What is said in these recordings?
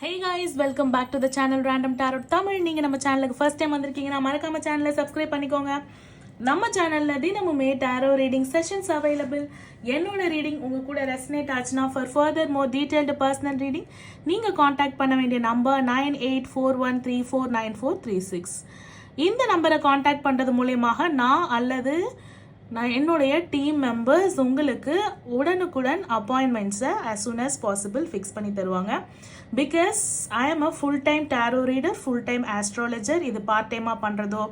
Hey guys, welcome back to the channel Random Tarot Tamil. நீங்க நம்ம சேனலுக்கு first time வந்திருக்கீங்கன்னா மறக்காம சேனலை சப்ஸ்கிரைப் பண்ணிக்கோங்க. நம்ம சேனல்ல தினமுமே டாரோ ரீடிங் செஷன்ஸ் அவைலபிள். என்னோட ரீடிங் உங்க கூட ரெசனேட் ஆச்சுன்னா for further more detailed personal reading நீங்க காண்டாக்ட் பண்ண வேண்டிய நம்பர் 9841349436. இந்த நம்பரை காண்டாக்ட் பண்றது மூலமாக நான் என்னுடைய டீம் மெம்பர்ஸ் உங்களுக்கு உடனுக்குடன் அப்பாயின்மெண்ட்ஸை as soon as possible fix பண்ணி தருவாங்க. Because I am a full time tarot reader, full time astrologer. இது பார்ட் டைமாக பண்ணுறதோ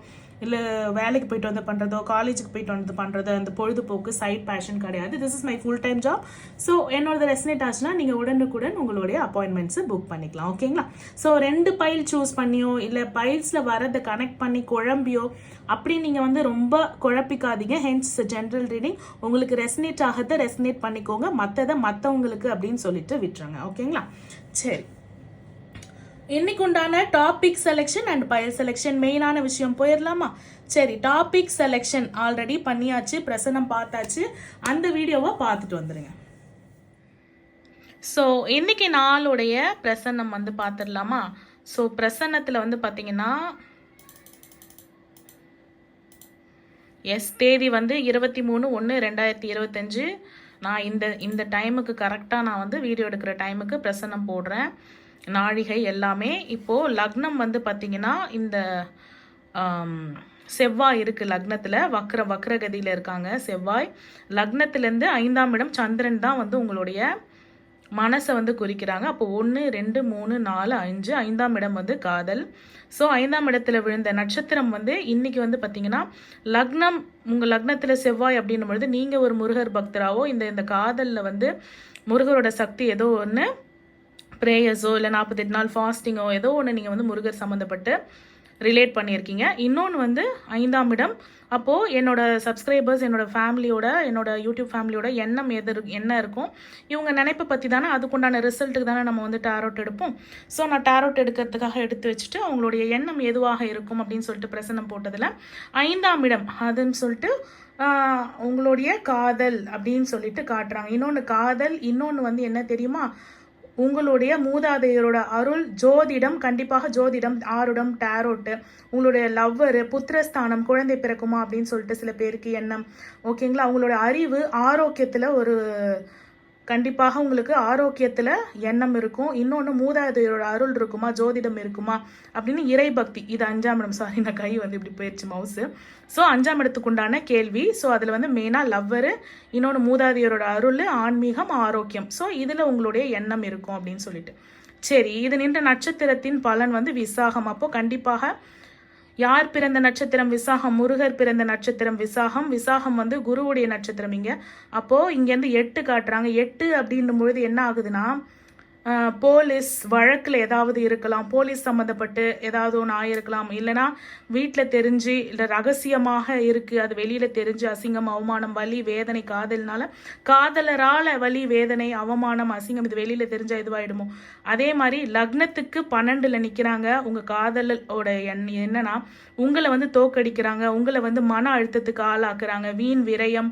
இல்லை வேலைக்கு போயிட்டு வந்து பண்ணுறதோ காலேஜுக்கு போயிட்டு வந்து பண்ணுறதோ அந்த பொழுதுபோக்கு சைட் பேஷன் கிடையாது. This is my full time job. So என்னோட ரெசனேட் ஆச்சுன்னா நீங்கள் உடனுக்குடன் உங்களுடைய அப்பாயின்மெண்ட்ஸை புக் பண்ணிக்கலாம். ஓகேங்களா? ஸோ 2 பைல் சூஸ் பண்ணியோ இல்லை பைல்ஸில் வரதை கனெக்ட் பண்ணி குழம்பியோ அப்படி நீங்கள் வந்து ரொம்ப குழப்பிக்காதீங்க. ஹென்ஸ் ஜென்ரல் ரீடிங் உங்களுக்கு ரெசனேட் ஆகிறத ரெசனேட் பண்ணிக்கோங்க, மற்றதை மற்றவங்களுக்கு அப்படின்னு சொல்லிட்டு விட்டுருங்க. ஓகேங்களா? சரி, இன்னைக்கு உண்டான டாபிக் செலெக்ஷன் அண்ட் பயல் செலெக்ஷன் மெயினான விஷயம் போயிடலாமா? சரி, டாபிக் செலெக்ஷன் ஆல்ரெடி பண்ணியாச்சு, பிரசனம் பார்த்தாச்சு. அந்த வீடியோவை பார்த்துட்டு வந்துடுங்க. ஸோ இன்னைக்கு நாளுடைய பிரசன்னம் வந்து பார்த்துடலாமா? ஸோ பிரசன்னத்தில் வந்து பார்த்தீங்கன்னா தேதி வந்து 23/1/2025. நான் இந்த டைமுக்கு கரெக்டாக நான் வந்து வீடியோ எடுக்கிற டைமுக்கு பிரசன்னம் போடுறேன். நாழிகை எல்லாமே. இப்போது லக்னம் வந்து பார்த்திங்கன்னா இந்த செவ்வாய் இருக்குது லக்னத்தில், வக்ரகதியில் இருக்காங்க செவ்வாய். லக்னத்துலேருந்து 5ஆம் இடம் சந்திரன் தான் வந்து உங்களுடைய மனசை வந்து குறிக்கிறாங்க. அப்போ 1 2 3 4 5 5ஆம் இடம் வந்து காதல். ஸோ 5ஆம் இடத்துல விழுந்த நட்சத்திரம் வந்து இன்னைக்கு வந்து பார்த்தீங்கன்னா லக்னம், உங்கள் லக்னத்தில் செவ்வாய் அப்படின்னும் பொழுது நீங்கள் ஒரு முருகர் பக்தராவோ இந்த காதலில் வந்து முருகரோட சக்தி ஏதோ ஒன்று ப்ரேயர்ஸோ இல்லை 48 நாள் ஃபாஸ்டிங்கோ ஏதோ ஒன்று நீங்கள் வந்து முருகர் சம்மந்தப்பட்டு ரிலேட் பண்ணியிருக்கீங்க. இன்னொன்று வந்து 5ஆம் இடம். அப்போது என்னோட சப்ஸ்கிரைபர்ஸ், என்னோட ஃபேமிலியோட, என்னோட யூடியூப் ஃபேமிலியோட எண்ணம் என்ன இருக்கும், இவங்க நினைப்பை பற்றி தானே, அதுக்குண்டான ரிசல்ட்டுக்கு தானே நம்ம வந்து டேரோட் எடுப்போம். ஸோ நான் டேரோட் எடுக்கிறதுக்காக எடுத்து வச்சுட்டு அவங்களுடைய எண்ணம் எதுவாக இருக்கும் அப்படின்னு சொல்லிட்டு பிரசன்னம் போட்டதில் 5ஆம் இடம் அதுன்னு சொல்லிட்டு உங்களுடைய காதல் அப்படின்னு சொல்லிட்டு காட்டுறாங்க. இன்னொன்று காதல், இன்னொன்று வந்து என்ன தெரியுமா, உங்களுடைய மூதாதையரோட அருள், ஜோதிடம், கண்டிப்பாக ஜோதிடம், ஆருடம், டேரோட்டு, உங்களுடைய லவ்வரு, புத்திரஸ்தானம், குழந்தை பிறக்குமா அப்படின்னு சொல்லிட்டு சில பேருக்கு எண்ணம். ஓகேங்களா? உங்களுடைய அறிவு, ஆரோக்கியத்தில் ஒரு கண்டிப்பாக உங்களுக்கு ஆரோக்கியத்தில் எண்ணம் இருக்கும். இன்னொன்று மூதாதையரோட அருள் இருக்குமா, ஜோதிடம் இருக்குமா அப்படின்னு இறைபக்தி. இது 5ஆம் இடம். சாரி, நான் கை வந்து இப்படி போயிடுச்சு மவுஸு. ஸோ 5ஆம் இடத்துக்கு உண்டான கேள்வி. ஸோ அதில் வந்து மெயினாக லவ்வரு, இன்னொன்று மூதாதையரோட அருள், ஆன்மீகம், ஆரோக்கியம். ஸோ இதில் உங்களுடைய எண்ணம் இருக்கும் அப்படின்னு சொல்லிட்டு. சரி, இது நின்ற நட்சத்திரத்தின் பலன் வந்து விசாகம். அப்போ கண்டிப்பாக யார் பிறந்த நட்சத்திரம்? விசாகம். முருகர் பிறந்த நட்சத்திரம் விசாகம். விசாகம் வந்து குருவுடைய நட்சத்திரம் இங்கே. அப்போது இங்கேருந்து 8 காட்டுறாங்க. 8 அப்படின்னும் பொழுது என்ன ஆகுதுன்னா, போலீஸ் வழக்கில் ஏதாவது இருக்கலாம், போலீஸ் சம்மந்தப்பட்டு ஏதாவது ஒன்று ஆயிருக்கலாம், இல்லைனா வீட்டில் தெரிஞ்சு இல்லை ரகசியமாக இருக்குது, அது வெளியில் தெரிஞ்சு அசிங்கம், அவமானம், வலி, வேதனை, காதலரால் வலி, வேதனை, அவமானம், அசிங்கம் இது வெளியில் தெரிஞ்சால் இதுவாயிடுமோ. அதே மாதிரி லக்னத்துக்கு 12ல் நிற்கிறாங்க. உங்கள் காதலோட என்னன்னா உங்களை வந்து தோக்கடிக்கிறாங்க, உங்களை வந்து மன அழுத்தத்துக்கு ஆளாக்குறாங்க, வீண் விரயம்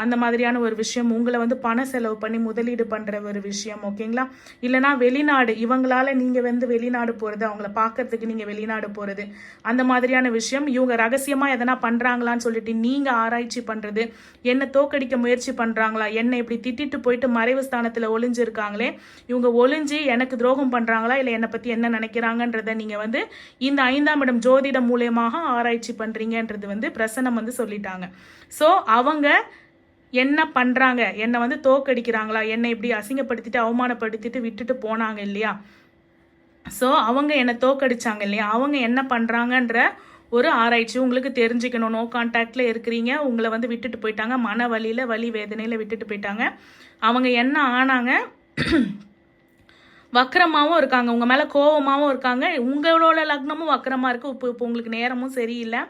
அந்த மாதிரியான ஒரு விஷயம், உங்களை வந்து பண செலவு பண்ணி முதலீடு பண்ணுற ஒரு விஷயம். ஓகேங்களா? இல்லைனா வெளிநாடு, இவங்களால நீங்கள் வந்து வெளிநாடு போகிறது, அவங்கள பார்க்கறதுக்கு நீங்கள் வெளிநாடு போகிறது, அந்த மாதிரியான விஷயம். இவங்க ரகசியமாக எதனா பண்ணுறாங்களான்னு சொல்லிட்டு நீங்கள் ஆராய்ச்சி பண்ணுறது, என்னை தோக்கடிக்க முயற்சி பண்ணுறாங்களா, என்னை இப்படி திட்டிட்டு போயிட்டு மறைவு ஸ்தானத்தில் ஒளிஞ்சிருக்காங்களே, இவங்க ஒளிஞ்சு எனக்கு துரோகம் பண்ணுறாங்களா, இல்லை என்னை பற்றி என்ன நினைக்கிறாங்கன்றதை நீங்கள் வந்து இந்த 5ஆம் இடம் ஜோதிடம் மூலயமாக ஆராய்ச்சி பண்ணுறீங்கன்றது வந்து பிரசனம் வந்து சொல்லிட்டாங்க. ஸோ அவங்க என்ன பண்ணுறாங்க, என்னை வந்து தோக்கடிக்கிறாங்களா, என்னை இப்படி அசிங்கப்படுத்திட்டு அவமானப்படுத்திட்டு விட்டுட்டு போனாங்க இல்லையா, ஸோ அவங்க என்னை தோக்கடிச்சாங்க இல்லையா, அவங்க என்ன பண்ணுறாங்கன்ற ஒரு ஆராய்ச்சி உங்களுக்கு தெரிஞ்சுக்கணும். நோ கான்டாக்டில் இருக்கிறீங்க, உங்களை வந்து விட்டுட்டு போயிட்டாங்க, மன வலியில் வலி வேதனையில் விட்டுட்டு போயிட்டாங்க. அவங்க என்ன ஆனாங்க, வக்கரமாகவும் இருக்காங்க, உங்கள் மேலே கோபமாகவும் இருக்காங்க, உங்களோட லக்னமும் வக்கரமாக இருக்குது. இப்போ உங்களுக்கு நேரமும் சரியில்லை,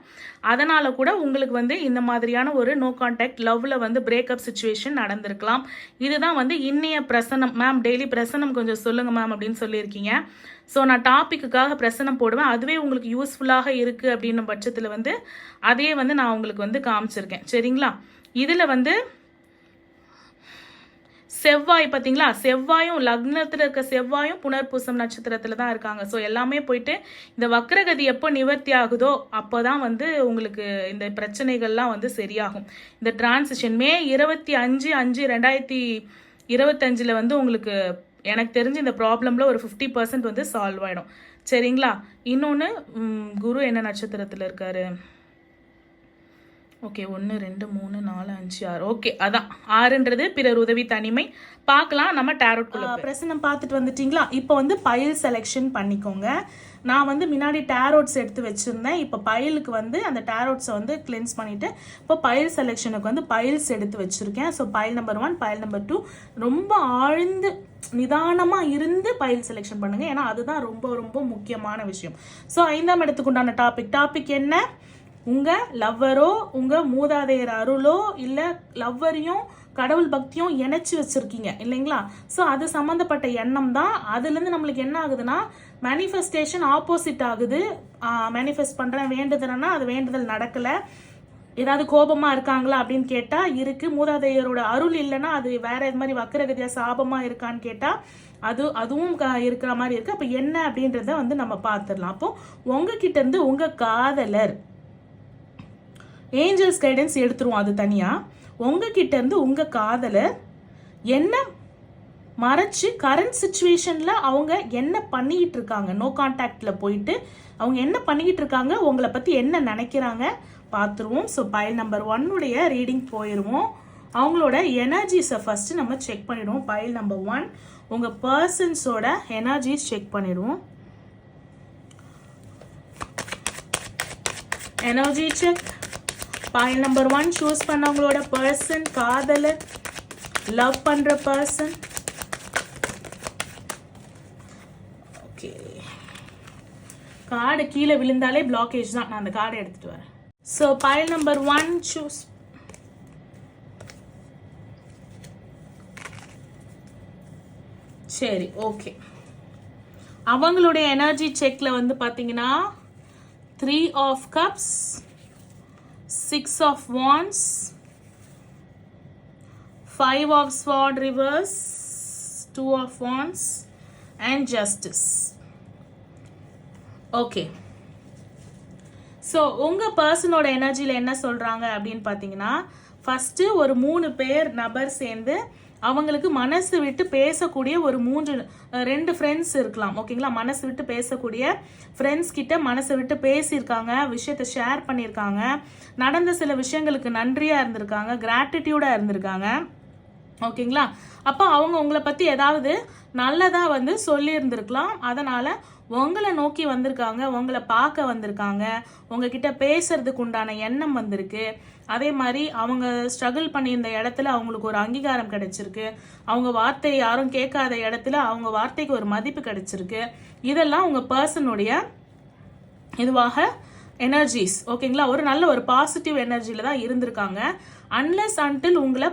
அதனால் கூட உங்களுக்கு வந்து இந்த மாதிரியான ஒரு நோ கான்டாக்ட் லவ்வில் வந்து பிரேக்கப் சுச்சுவேஷன் நடந்திருக்கலாம். இதுதான் வந்து இன்னைய பிரசனம். மேம் டெய்லி பிரசனம் கொஞ்சம் சொல்லுங்கள் மேம் அப்படின்னு சொல்லியிருக்கீங்க. ஸோ நான் டாப்பிக்குக்காக பிரசனம் போடுவேன், அதுவே உங்களுக்கு யூஸ்ஃபுல்லாக இருக்குது அப்படின்னும் பட்சத்தில் வந்து அதே வந்து நான் உங்களுக்கு வந்து காமிச்சிருக்கேன். சரிங்களா? இதில் வந்து செவ்வாய் பார்த்தீங்களா, செவ்வாயும் லக்னத்தில் இருக்க செவ்வாயும் புனர்பூசம் நட்சத்திரத்தில் தான் இருக்காங்க. ஸோ எல்லாமே போயிட்டு இந்த வக்ரகதி எப்போ நிவர்த்தி ஆகுதோ அப்போ தான் வந்து உங்களுக்கு இந்த பிரச்சனைகள்லாம் வந்து சரியாகும். இந்த டிரான்சிஷன் மே 25/5/2025 வந்து உங்களுக்கு எனக்கு தெரிஞ்சு இந்த ப்ராப்ளமில் ஒரு 50% வந்து சால்வ் ஆகிடும். சரிங்களா? இன்னொன்று குரு என்ன நட்சத்திரத்தில் இருக்காரு? ஓகே, 1 2 3 4 5 6. ஓகே, அதான் 6ன்றது பிறர் உதவி தனிமை. பார்க்கலாம் நம்ம டேரோட்குள்ள பிரசனம் பார்த்துட்டு வந்துட்டிங்களா? இப்போ வந்து பைல் செலெக்ஷன் பண்ணிக்கோங்க. நான் வந்து முன்னாடி டேரோட்ஸ் எடுத்து வச்சுருந்தேன். இப்போ பைலுக்கு வந்து அந்த டேரோட்ஸை வந்து கிளென்ஸ் பண்ணிவிட்டு இப்போ பைல் செலெக்ஷனுக்கு வந்து பைல்ஸ் எடுத்து வச்சுருக்கேன். So pile number 1, file number 2 ரொம்ப ஆழ்ந்து நிதானமாக இருந்து பைல் செலெக்ஷன் பண்ணுங்கள். ஏன்னா அதுதான் ரொம்ப ரொம்ப முக்கியமான விஷயம். ஸோ 5ஆம் இடத்துக்கு உண்டான டாபிக் என்ன? உங்கள் லவ்வரோ உங்கள் மூதாதையர் அருளோ இல்லை லவ்வரையும் கடவுள் பக்தியும் இணைச்சி வச்சுருக்கீங்க இல்லைங்களா? ஸோ அது சம்மந்தப்பட்ட எண்ணம் தான். அதுலேருந்து நம்மளுக்கு என்ன ஆகுதுன்னா மேனிஃபெஸ்டேஷன் ஆப்போசிட் ஆகுது. மேனிஃபெஸ்ட் பண்ணுறேன் வேண்டுதல்னா அது வேண்டுதல் நடக்கலை. ஏதாவது கோபமாக இருக்காங்களா அப்படின்னு கேட்டால் இருக்குது. மூதாதையரோட அருள் இல்லைன்னா அது வேற இது மாதிரி வக்கரகதியாக சாபமாக இருக்கான்னு கேட்டால் அதுவும் இருக்கிற மாதிரி இருக்குது. அப்போ என்ன அப்படின்றத வந்து நம்ம பார்த்துடலாம். அப்போது உங்ககிட்ட இருந்து உங்கள் காதலர் ஏஞ்சல்ஸ் கைடன்ஸ் எடுத்துருவோம், அது தனியாக. உங்ககிட்ட இருந்து உங்கள் காதலர் என்ன மறைச்சு கரண்ட் சுச்சுவேஷனில் அவங்க என்ன பண்ணிக்கிட்டு இருக்காங்க, நோ கான்டாக்டில் போயிட்டு அவங்க என்ன பண்ணிக்கிட்டு இருக்காங்க, உங்களை பற்றி என்ன நினைக்கிறாங்க பார்த்துருவோம். ஸோ பைல் நம்பர் 1 ரீடிங் போயிடுவோம். அவங்களோட எனர்ஜிஸை ஃபஸ்ட்டு நம்ம செக் பண்ணிடுவோம். பைல் நம்பர் 1 உங்கள் பர்சன்ஸோட எனர்ஜிஸ் செக் பண்ணிடுவோம். Energy check. Pile number 1 choose பண்ணவங்களோட பர்சன், காதலர், லவ் பண்ணுற பர்சன். ஓகே, கார்டு கீழே விழுந்தாலே பிளாக்கேஜ் தான். நான் அந்த கார்டை எடுத்துட்டு வரேன். So pile number 1 choose. சரி, ஓகே. அவங்களுடைய எனர்ஜி செக்ல வந்து பார்த்தீங்கன்னா 3 of cups, 6 of wands, 5 of sword reverse, 2 of wands and justice. Okay, so உங்கள் பர்சனோட எனர்ஜியில் என்ன சொல்கிறாங்க அப்படின்னு பார்த்தீங்கன்னா, ஃபஸ்ட்டு ஒரு 3 பேர் நபர் சேர்ந்து அவங்களுக்கு மனசு விட்டு பேசக்கூடிய ஒரு 2 ஃப்ரெண்ட்ஸ் இருக்கலாம். ஓகேங்களா? மனசு விட்டு பேசக்கூடிய ஃப்ரெண்ட்ஸ் கிட்ட மனசை விட்டு பேசியிருக்காங்க, விஷயத்தை ஷேர் பண்ணியிருக்காங்க, நடந்த சில விஷயங்களுக்கு நன்றியாக இருந்திருக்காங்க, கிராட்டிடியூடாக இருந்திருக்காங்க. ஓகேங்களா? அப்போ அவங்க உங்களை பற்றி ஏதாவது நல்லதாக வந்து சொல்லியிருந்திருக்கலாம். அதனால் உங்களை நோக்கி வந்திருக்காங்க, உங்களை பார்க்க வந்திருக்காங்க, உங்ககிட்ட பேசுறதுக்கு உண்டான எண்ணம் வந்திருக்கு. அதே மாதிரி அவங்க ஸ்ட்ரகிள் பண்ணியிருந்த இடத்துல அவங்களுக்கு ஒரு அங்கீகாரம் கிடைச்சிருக்கு. அவங்க வார்த்தை யாரும் கேட்காத இடத்துல அவங்க வார்த்தைக்கு ஒரு மதிப்பு கிடைச்சிருக்கு. இதெல்லாம் உங்கள் பர்சனுடைய இதுவாக எனர்ஜிஸ். ஓகேங்களா? ஒரு நல்ல ஒரு பாசிட்டிவ் எனர்ஜியில் தான் இருந்திருக்காங்க. அன்லெஸ் அன்டில் உங்களை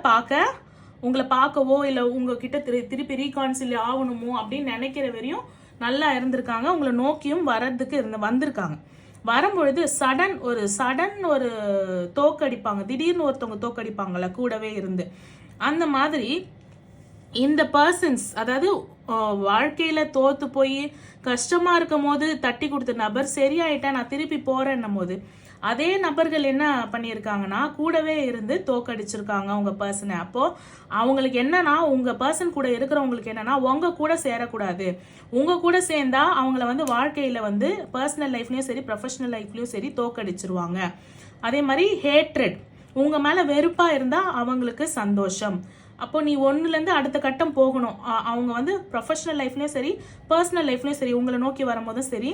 பார்க்கவோ இல்லை உங்ககிட்ட திருப்பி ரீகான்சில் ஆகணுமோ அப்படின்னு நினைக்கிற வரையும் நல்லா இருந்திருக்காங்க. உங்களை நோக்கியும் வந்திருக்காங்க. வரும்பொழுது சடன் ஒரு தோக்கடிப்பாங்க, திடீர்னு ஒருத்தவங்க தோக்கடிப்பாங்கல்ல கூடவே இருந்து. அந்த மாதிரி இந்த பர்சன்ஸ், அதாவது வாழ்க்கையில் தோற்று போய் கஷ்டமாக இருக்கும் போது தட்டி கொடுத்த நபர் சரியாயிட்டா நான் திருப்பி போகிறேன்னும் போது அதே நபர்கள் என்ன பண்ணியிருக்காங்கன்னா கூடவே இருந்து தோக்கடிச்சிருக்காங்க உங்கள் பர்சனை. அப்போது அவங்களுக்கு என்னன்னா, உங்கள் பர்சன் கூட இருக்கிறவங்களுக்கு என்னன்னா, உங்கள் கூட சேரக்கூடாது. உங்கள் கூட சேர்ந்தா அவங்கள வந்து வாழ்க்கையில் வந்து பர்சனல் லைஃப்லையும் சரி ப்ரொஃபஷனல் லைஃப்லையும் சரி தோக்கடிச்சிருவாங்க. அதே மாதிரி ஹேட்ரட், உங்கள் மேலே வெறுப்பாக இருந்தால் அவங்களுக்கு சந்தோஷம். அப்போ நீ ஒன்றுலேருந்து அடுத்த கட்டம் போகணும். அவங்க வந்து ப்ரொஃபஷனல் லைஃப்லையும் சரி பர்சனல் லைஃப்லையும் சரி உங்களை நோக்கி வரும்போதும் சரி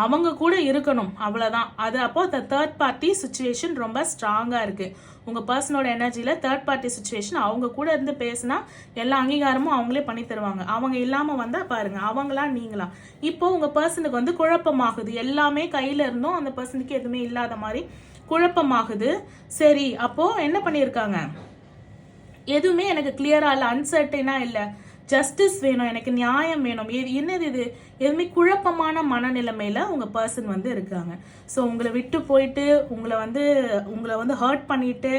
அவங்க கூட இருக்கணும், அவ்வளோதான். அது அப்போ அந்த தேர்ட் பார்ட்டி சுச்சுவேஷன் ரொம்ப ஸ்ட்ராங்காக இருக்குது. உங்கள் பர்சனோட எனர்ஜியில் தேர்ட் பார்ட்டி சுச்சுவேஷன் அவங்க கூட இருந்து பேசினா எல்லா அங்கீகாரமும் அவங்களே பண்ணி தருவாங்க. அவங்க இல்லாமல் வந்தால் பாருங்கள், அவங்களா நீங்களா. இப்போது உங்கள் பர்சனுக்கு வந்து குழப்பமாகுது, எல்லாமே கையில் இருந்தும் அந்த பர்சனுக்கு எதுவுமே இல்லாத மாதிரி குழப்பமாகுது. சரி, அப்போது என்ன பண்ணியிருக்காங்க, எதுவுமே எனக்கு கிளியராக இல்லை, அன்சர்டைனாக இல்லை, ஜஸ்டிஸ் வேணும், எனக்கு நியாயம் வேணும், என்னது இது, எதுவுமே குழப்பமான மனநிலைமையில் உங்கள் பர்சன் வந்து இருக்காங்க. ஸோ உங்களை விட்டு போயிட்டு உங்களை வந்து ஹர்ட் பண்ணிட்டு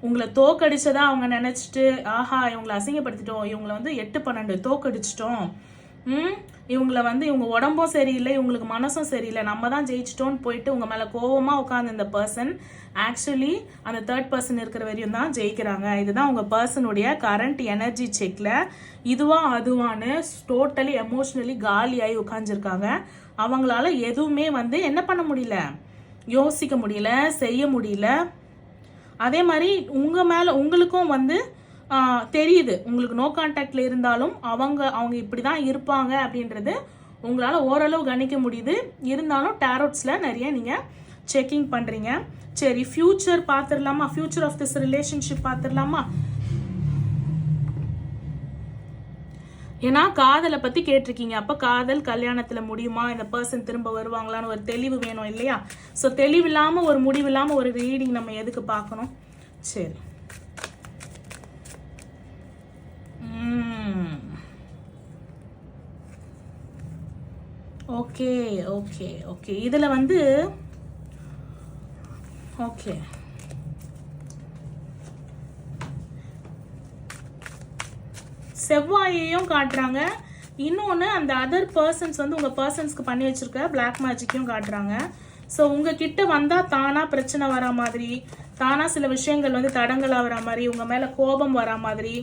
உங்களை தோக்கடிச்சதா அவங்க நினச்சிட்டு ஆஹா இவங்களை அசிங்கப்படுத்திட்டோம், இவங்களை வந்து 8-12 தோக்கடிச்சிட்டோம், இவங்களை வந்து இவங்க உடம்பும் சரியில்லை, இவங்களுக்கு மனசும் சரியில்லை, நம்ம தான் ஜெயிச்சிட்டோன்னு போயிட்டு உங்கள் மேலே கோபமாக உட்காந்து இந்த பர்சன் ஆக்சுவலி அந்த தேர்ட் பர்சன் இருக்கிற வரையும் தான் ஜெயிக்கிறாங்க. இதுதான் உங்கள் பர்சனுடைய கரண்ட் எனர்ஜி செக்கில். இதுவா அதுவான்னு டோட்டலி எமோஷ்னலி காலியாகி உட்காந்துருக்காங்க. அவங்களால எதுவுமே வந்து என்ன பண்ண முடியல, யோசிக்க முடியல, செய்ய முடியல. அதே மாதிரி உங்கள் மேலே உங்களுக்கும் வந்து தெரியுது, உங்களுக்கு நோ கான்டாக்ட்ல இருந்தாலும் அவங்க இப்படி தான் இருப்பாங்க அப்படின்றது உங்களால் ஓரளவு கணிக்க முடியுது. இருந்தாலும் டேரோட்ஸில் நிறைய நீங்கள் செக்கிங் பண்ணுறீங்க. சரி, ஃபியூச்சர் பார்த்துடலாமா? ஃபியூச்சர் ஆஃப் திஸ் ரிலேஷன்ஷிப் பார்த்துடலாமா? ஏன்னா காதலை பற்றி கேட்டிருக்கீங்க. அப்போ காதல் கல்யாணத்தில் முடியுமா, இந்த பர்சன் திரும்ப வருவாங்களான்னு ஒரு தெளிவு வேணும் இல்லையா? ஸோ தெளிவில்லாமல் ஒரு முடிவில்லாமல் ஒரு ரீடிங் நம்ம எதுக்கு பார்க்கணும்? சரி, ஓகே ஓகே ஓகே. இதில் வந்து ஓகே செவ்வாயையும் காட்டுறாங்க. இன்னொன்று அந்த அதர் பர்சன்ஸ் வந்து உங்கள் பர்சன்ஸ்க்கு பண்ணி வச்சுருக்க பிளாக் மேஜிக்கையும் காட்டுறாங்க. ஸோ உங்ககிட்ட வந்தால் தானாக பிரச்சனை வரா மாதிரி, தானாக சில விஷயங்கள் வந்து தடங்களாக வரா மாதிரி, உங்கள் மேலே கோபம் வரா மாதிரி,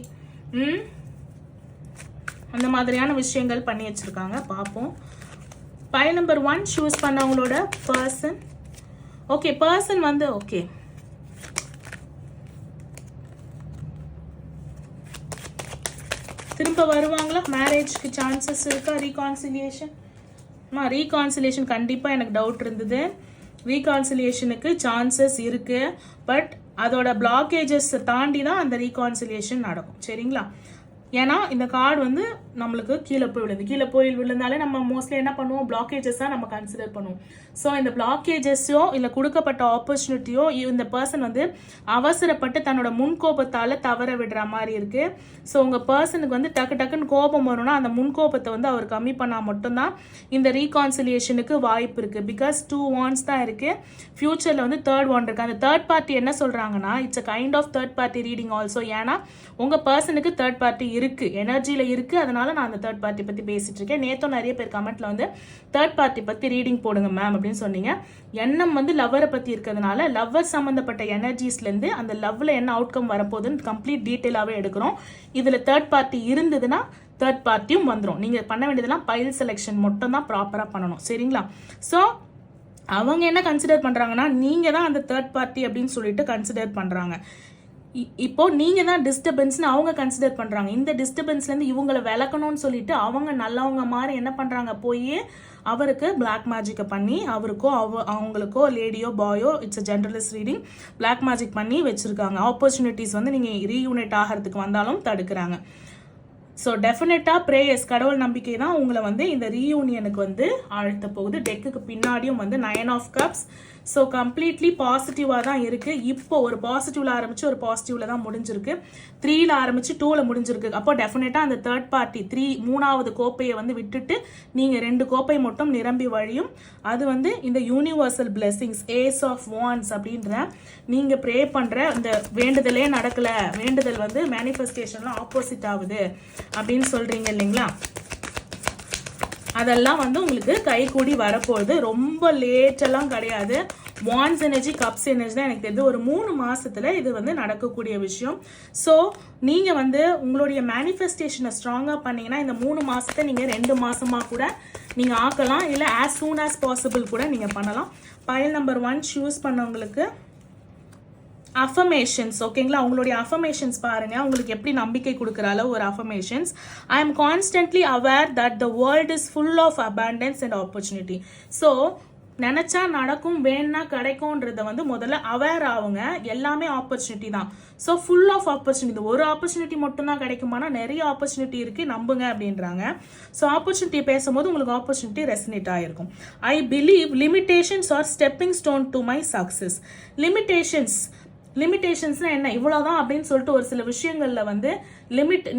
அந்த மாதிரியான விஷயங்கள் பண்ணி வச்சுருக்காங்க. பார்ப்போம். பைல் நம்பர் 1 சூஸ் பண்ணவங்களோட பர்சன். ஓகே, பர்சன் வந்து ஓகே திரும்ப வருவாங்களா? மேரேஜ்க்கு சான்சஸ் இருக்கா? ரீகான்சிலியேஷன்? ரீகான்சிலியேஷன் கண்டிப்பாக எனக்கு டவுட் இருந்தது. ரீகான்சிலியேஷனுக்கு சான்சஸ் இருக்குது. பட் அதோட பிளாக்கேஜஸ் தாண்டி தான் அந்த ரீகான்சிலியேஷன் நடக்கும். சரிங்களா? ஏன்னா இந்த கார்டு வந்து நம்மளுக்கு கீழே போய் விழுந்தாலே நம்ம மோஸ்ட்லி என்ன பண்ணுவோம், பிளாக்கேஜஸ் தான் நம்ம கன்சிடர் பண்ணுவோம். ஸோ இந்த பிளாக்கேஜஸோ இல்லை கொடுக்கப்பட்ட ஆப்பர்ச்சுனிட்டியோ இந்த பர்சன் வந்து அவசரப்பட்டு தன்னோட முன்கோபத்தால் தவற விடுற மாதிரி இருக்குது. ஸோ உங்கள் பர்சனுக்கு வந்து டக்குன்னு கோபம் வரும்னா அந்த முன்கோபத்தை வந்து அவர் கம்மி பண்ணால் மட்டும்தான் இந்த ரீகான்சிலியேஷனுக்கு வாய்ப்பு இருக்குது. பிகாஸ் 2 wands தான் இருக்குது. ஃபியூச்சரில் வந்து 3rd wand இருக்குது. அந்த தேர்ட் பார்ட்டி என்ன சொல்கிறாங்கன்னா, it's a kind of third party reading also. ஏன்னா உங்கள் பர்சனுக்கு தேர்ட் பார்ட்டி இருக்குது, எனர்ஜியில் இருக்குது. அதனால நான் அந்த தேர்ட் பார்ட்டி பற்றி பேசிகிட்டு இருக்கேன். நேற்றும் நிறைய பேர் கமெண்ட்டில் வந்து தேர்ட் பார்ட்டி பற்றி ரீடிங் போடுங்க மேம் அப்படின்னு சொன்னீங்க. எண்ணம் வந்து லவ்வரை பற்றி இருக்கிறதுனால லவ்வர் சம்மந்தப்பட்ட எனர்ஜிஸ்லேருந்து அந்த லவ்வில் என்ன அவுட்கம் வரப்போகுதுன்னு கம்ப்ளீட் டீட்டெயிலாகவே எடுக்கிறோம். இதில் தேர்ட் பார்ட்டி இருந்ததுன்னா தேர்ட் பார்ட்டியும் வந்துடும். நீங்கள் பண்ண வேண்டியதெல்லாம் பைல் செலெக்ஷன் மட்டும் தான் ப்ராப்பராக பண்ணணும். சரிங்களா? ஸோ அவங்க என்ன கன்சிடர் பண்ணுறாங்கன்னா, நீங்கள் தான் அந்த தேர்ட் பார்ட்டி அப்படின்னு சொல்லிட்டு கன்சிடர் பண்ணுறாங்க. இப்போ நீங்கள் தான் டிஸ்டர்பன்ஸ்னு அவங்க கன்சிடர் பண்ணுறாங்க. இந்த டிஸ்டர்பன்ஸ்லேருந்து இவங்களை விளக்கணும்னு சொல்லிட்டு அவங்க நல்லவங்க மாதிரி என்ன பண்ணுறாங்க, போய் அவருக்கு பிளாக் மேஜிக்கை பண்ணி அவருக்கோ அவங்களுக்கோ லேடியோ பாயோ, it's a generalist reading, black magic பண்ணி வச்சுருக்காங்க. ஆப்பர்ச்சுனிட்டிஸ் வந்து நீங்கள் ரீயூனைட் ஆகிறதுக்கு வந்தாலும் தடுக்கிறாங்க. ஸோ டெஃபினட்டாக ப்ரேயர்ஸ், கடவுள் நம்பிக்கை தான் உங்களை வந்து இந்த ரீயூனியனுக்கு வந்து அழுத்த போகுது. டெக்குக்கு பின்னாடியும் வந்து 9 of cups. ஸோ கம்ப்ளீட்லி பாசிட்டிவாக தான் இருக்குது. இப்போ ஒரு பாசிட்டிவில் ஆரம்பித்து ஒரு பாசிட்டிவில் தான் முடிஞ்சிருக்கு. 3ல் ஆரம்பித்து 2ல் முடிஞ்சிருக்கு. அப்போ டெஃபினட்டாக அந்த தேர்ட் பார்ட்டி 3வது கோப்பையை வந்து விட்டுட்டு நீங்கள் 2 கோப்பை மட்டும் நிரம்பி வழியும். அது வந்து இந்த universal blessings, ace of wands அப்படின்ற நீங்கள் ப்ரே பண்ணுற இந்த வேண்டுதலே நடக்கலை, வேண்டுதல் வந்து மேனிஃபெஸ்டேஷன்லாம் ஆப்போசிட் ஆகுது அப்படின்னு சொல்கிறீங்க இல்லைங்களா? அதெல்லாம் வந்து உங்களுக்கு கை கூடி வரப்போகுது. ரொம்ப லேட்டெல்லாம் கிடையாது. வாண்ட்ஸ் எனர்ஜி, கப்ஸ் எனர்ஜி தான் எனக்கு தெரிஞ்சு ஒரு 3 மாதத்தில் இது வந்து நடக்கக்கூடிய விஷயம். ஸோ நீங்கள் வந்து உங்களுடைய மேனிஃபெஸ்டேஷனை ஸ்ட்ராங்காக பண்ணிங்கன்னா இந்த 3 மாதத்தை நீங்கள் 2 மாதமாக கூட நீங்கள் ஆக்கலாம். இல்லை ஆஸ் சூன் ஆஸ் பாசிபிள் கூட நீங்கள் பண்ணலாம். பைல் நம்பர் 1 சூஸ் பண்ணவங்களுக்கு அஃபர்மேஷன்ஸ். ஓகேங்களா? உங்களுடைய அஃபர்மேஷன்ஸ் பாருங்க, உங்களுக்கு எப்படி நம்பிக்கை கொடுக்குற அளவு ஒரு affirmations. I am constantly aware that the world is full of abundance and opportunity. So நினச்சா நடக்கும், வேணா கிடைக்கும்ன்றத வந்து முதல்ல அவேர் ஆகுங்க. எல்லாமே ஆப்பர்ச்சுனிட்டி தான். So full of opportunity. ஒரு ஆப்பர்ச்சுனிட்டி மட்டும்தான் கிடைக்குமானா நிறைய ஆப்பர்ச்சுனிட்டி இருக்குது, நம்புங்க அப்படின்றாங்க. ஸோ ஆப்பர்ச்சுனிட்டி பேசும்போது உங்களுக்கு ஆப்பர்ச்சுனிட்டி ரெசனேட் ஆகிருக்கும். I believe limitations are stepping stone to my success. Limitations லிமிட்டேஷன்ஸ்னால் என்ன, இவ்வளோதான் அப்படின்னு சொல்லிட்டு ஒரு சில விஷயங்களில் வந்து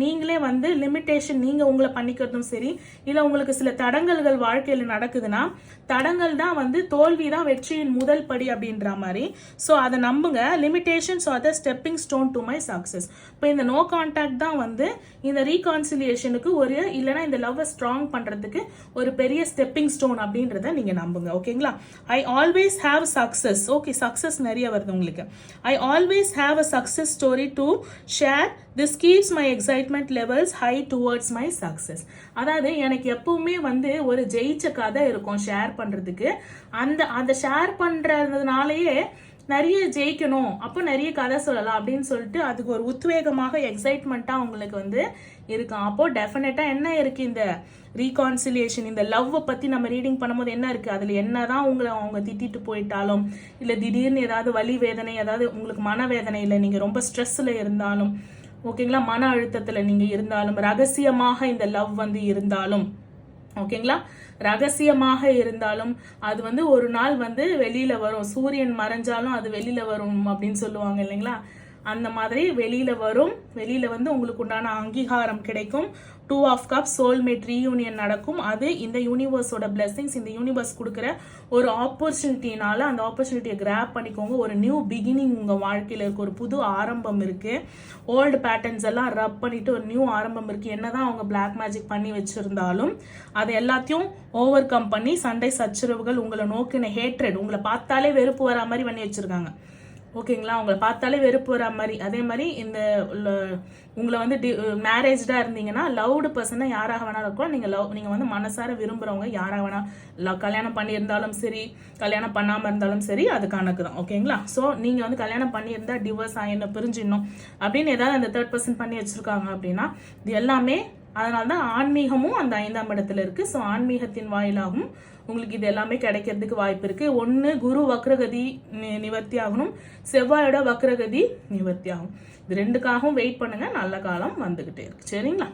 நீங்களே வந்து லிமிட்டேஷன் நீங்கள் உங்களை பண்ணிக்கிறதும் சரி, இல்லை உங்களுக்கு சில தடங்கல்கள் வாழ்க்கையில் நடக்குதுன்னா தடங்கள் தான் வந்து தோல்வி தான் வெற்றியின் முதல் படி அப்படின்ற மாதிரி. ஸோ அதை நம்புங்க. Limitations R the stepping stone to my success. இப்போ இந்த நோ கான்டாக்ட் தான் வந்து இந்த ரீகான்சிலியேஷனுக்கு ஒரு, இல்லைனா இந்த லவ்வை ஸ்ட்ராங் பண்ணுறதுக்கு ஒரு பெரிய ஸ்டெப்பிங் ஸ்டோன் அப்படின்றத நீங்கள் நம்புங்க. ஓகேங்களா? I always have success. Okay, success நிறைய வருது உங்களுக்கு. I always have a success story to share. This keeps my excitement levels high towards my success. அதாவது எனக்கு எப்பவுமே வந்து ஒரு ஜெயிச்ச கதை இருக்கும் ஷேர் பண்றதுக்கு. அந்த ஷேர் பண்றதுனாலயே நிறைய ஜெயிக்கணும், அப்போ நிறைய கதை சொல்லலாம் அப்படின்னு சொல்லிட்டு அதுக்கு ஒரு உத்வேகமாக எக்ஸைட்மெண்ட்டாக உங்களுக்கு வந்து இருக்கும். அப்போ டெஃபினட்டாக என்ன இருக்குது, இந்த ரீகான்சிலியேஷன், இந்த லவ்வை பற்றி நம்ம ரீடிங் பண்ணும்போது என்ன இருக்குது, அதில் என்ன தான் உங்களை அவங்க திட்டிட்டு போயிட்டாலும், இல்லை திடீர்னு ஏதாவது வலி வேதனை, ஏதாவது உங்களுக்கு மனவேதனை, இல்லை நீங்கள் ரொம்ப ஸ்ட்ரெஸ்ஸில் இருந்தாலும், ஓகேங்களா, மன அழுத்தத்தில் நீங்கள் இருந்தாலும், ரகசியமாக இந்த லவ் வந்து இருந்தாலும், ஓகேங்களா, ரகசியமாக இருந்தாலும் அது வந்து ஒரு நாள் வந்து வெளியில வரும். சூரியன் மறைஞ்சாலும் அது வெளியில வரும் அப்படின்னு சொல்லுவாங்க இல்லைங்களா, அந்த மாதிரி வெளியில வரும். வெளியில வந்து உங்களுக்கு உண்டான அங்கீகாரம் கிடைக்கும். 2 of Cups சோல்மேட் ரீயூனியன் நடக்கும். அது இந்த யூனிவர்ஸோட பிளெஸிங்ஸ், இந்த யூனிவர்ஸ் கொடுக்குற ஒரு ஆப்பர்ச்சுனிட்டினால அந்த ஆப்பர்ச்சுனிட்டியை கிராப் பண்ணிக்கோங்க. ஒரு நியூ பிகினிங் உங்கள் வாழ்க்கையில் இருக்கு, ஒரு புது ஆரம்பம் இருக்கு. ஓல்டு பேட்டர்ன்ஸ் எல்லாம் ரப் பண்ணிட்டு ஒரு நியூ ஆரம்பம் இருக்கு. என்னதான் அவங்க பிளாக் மேஜிக் பண்ணி வச்சிருந்தாலும் அதை எல்லாத்தையும் ஓவர் கம் பண்ணி சண்டை சச்சரவுகள், உங்களை நோக்கின ஹேட்ரட், உங்களை பார்த்தாலே வெறுப்பு வரா மாதிரி பண்ணி வச்சிருக்காங்க. ஓகேங்களா, உங்களை பார்த்தாலே வெறுப்பு வரா மாதிரி. அதே மாதிரி இந்த உங்களை வந்து மேரேஜ்டாக இருந்தீங்கன்னா லவ்டு பர்சனை யாராக வேணாலும் இருக்கும், நீங்கள் வந்து மனசார விரும்புகிறவங்க யாராக வேணா கல்யாணம் பண்ணியிருந்தாலும் சரி, கல்யாணம் பண்ணாமல் இருந்தாலும் சரி, அது கணக்கு தான். ஓகேங்களா, ஸோ நீங்கள் வந்து கல்யாணம் பண்ணியிருந்தா டிவோர்ஸ் ஆகிடணும், பிரிஞ்சிடணும் அப்படின்னு ஏதாவது அந்த 3rd person பண்ணி வச்சுருக்காங்க அப்படின்னா இது எல்லாமே அதனால தான் ஆன்மீகமும் அந்த 5ஆம் இடத்துல இருக்குது. ஸோ ஆன்மீகத்தின் வாயிலாகவும் உங்களுக்கு இது எல்லாமே கிடைக்கிறதுக்கு வாய்ப்பு இருக்கு. ஒன்று குரு வக்ரகதி நிவர்த்தி ஆகணும், செவ்வாயோட வக்ரகதி நிவர்த்தி ஆகும். இது ரெண்டுக்காகவும் வெயிட் பண்ணுங்க, நல்ல காலம் வந்துகிட்டே இருக்கு. சரிங்களா,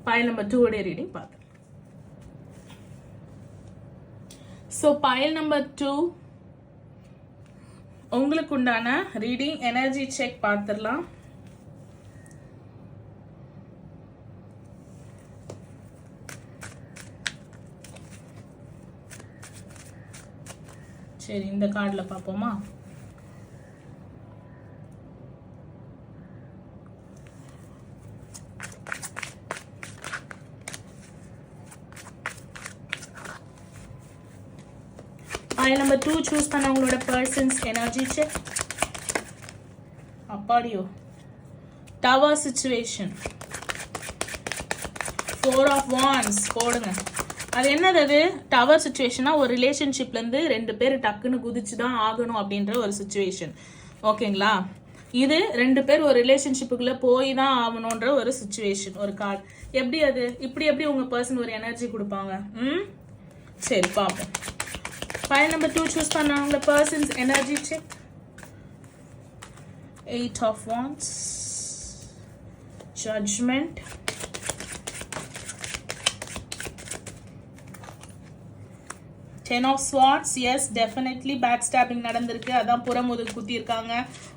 பைல் நம்பர் 2 உடைய ரீடிங் பார்த்து. ஸோ பைல் நம்பர் 2 உங்களுக்கு உண்டான ரீடிங் எனர்ஜி செக் பார்த்துடலாம். சரி, இந்த கார்டில் பார்ப்போமா. பைல் நம்பர் 2 சூஸ் பண்ண உங்களோட பர்சன்ஸ் எனர்ஜி செக். அப்பாடியோ, டவர் சிச்சுவேஷன், 4 of Wands போடுங்க. அது என்னது, அது டவர் சுச்சுவேஷனா ஒரு ரிலேஷன்ஷிப்லேருந்து 2 பேர் டக்குன்னு குதிச்சு தான் ஆகணும் அப்படின்ற ஒரு சுச்சுவேஷன். ஓகேங்களா, இது 2 பேர் ஒரு ரிலேஷன்ஷிப்புக்குள்ளே போய் தான் ஆகணுன்ற ஒரு சுச்சுவேஷன், ஒரு கார்டு. எப்படி அது, இப்படி எப்படி உங்கள் பர்சன் ஒரு எனர்ஜி கொடுப்பாங்க? சரி பார்ப்போம். பைல் நம்பர் 2 சூஸ் பண்ண உங்களோட persons energy check. 8 of Wands, Judgment, Ten of Swords. Yes, definitely back stopping நடந்திருக்கு. அதான் புறமுதுகு குத்திருக்காங்க,